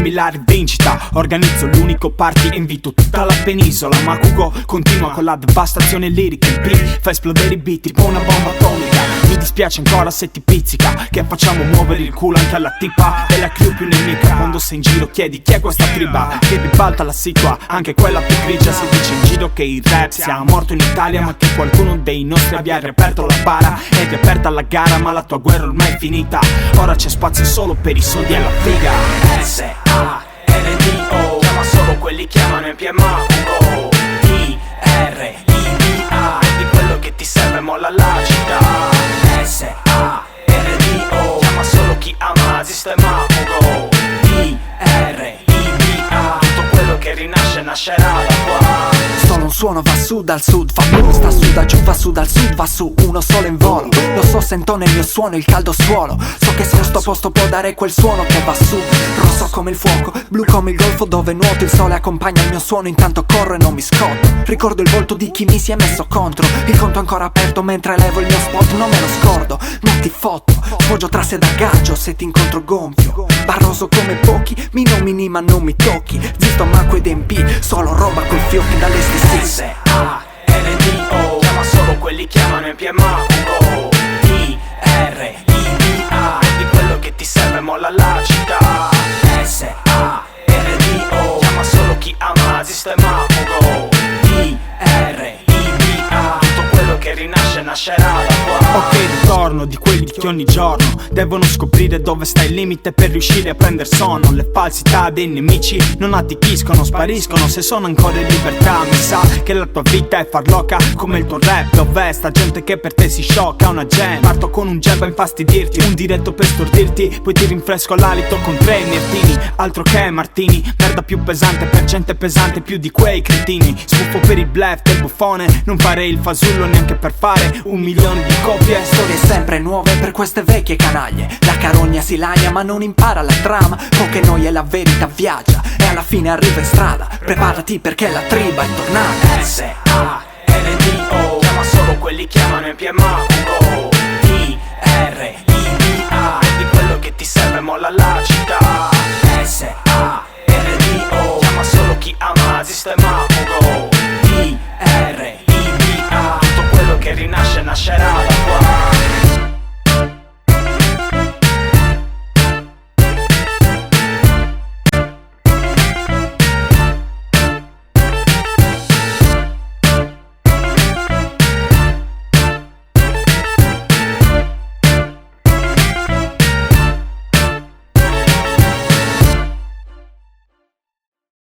Dammi la rivincita, organizzo l'unico party e invito tutta la penisola. Ma Kugo continua con la devastazione lirica. Il beat fa esplodere i beat tipo una bomba atomica. Mi dispiace ancora se ti pizzica, che facciamo muovere il culo anche alla tipa della crew più nemica. Quando sei in giro chiedi chi è questa triba, che ribalta la situa, anche quella più grigia. Si dice in giro che il rap sia morto in Italia, ma che qualcuno dei nostri abbia riaperto la bara ed è aperta la gara, ma la tua guerra ormai è finita. Ora c'è spazio solo per i soldi e la figa. S-A-R-D-O, chiama solo quelli che amano in PMA. I-R-I-B-A, di quello che ti serve molla la città. S-A-R-D-O, chiama solo chi ama sistema. I-R-I-B-A, tutto quello che rinasce nascerà da qua. Solo un suono va su dal sud, fa blu, sta su da giù, va su dal sud, va su, uno solo in volo. Lo so, sento nel mio suono il caldo suolo. So che se sto posto può dare quel suono che va su. Rosso come il fuoco, blu come il golfo dove nuoto. Il sole accompagna il mio suono, intanto corro e non mi scotto. Ricordo il volto di chi mi si è messo contro. Il conto ancora aperto mentre levo il mio spot, non me lo scordo, non ti fotto. Sfoggio tra sé da gaggio se ti incontro gonfio. Barroso come pochi, mi nomini ma non mi tocchi. Zisto Marco ed MP, solo roba coi fiocchi dalle stesse. S-A-R-D-O, chiama solo quelli che amano in PMA. I-R-I-B-A, di quello che ti serve molla la città. S-A-R-D-O, chiama solo chi ama sistema. I-R-I-B-A, tutto quello che rinasce nascerà da qua. Ok, ritorno di quelli che ogni giorno devono scoprire dove sta il limite per riuscire a prendere sonno. Le falsità dei nemici non atticchiscono, spariscono se sono ancora in libertà. Mi sa che la tua vita è farlocca come il tuo rap. Dov'è sta gente che per te si sciocca? Una gen, parto con un jab a infastidirti, un diretto per stordirti, poi ti rinfresco l'alito con 3 mirtini. Altro che martini, merda più pesante per gente pesante più di quei cretini. Sbuffo per il bluff del buffone, non farei il fasullo neanche per fare 1 milione di copie. Storie sempre nuove per queste vecchie canaglie. La carogna si lagna ma non impara la trama. Poche noie la verità viaggia e alla fine arriva in strada. Preparati perché la triba è tornata. S-A-R-D-O, chiama solo quelli che amano in PMA.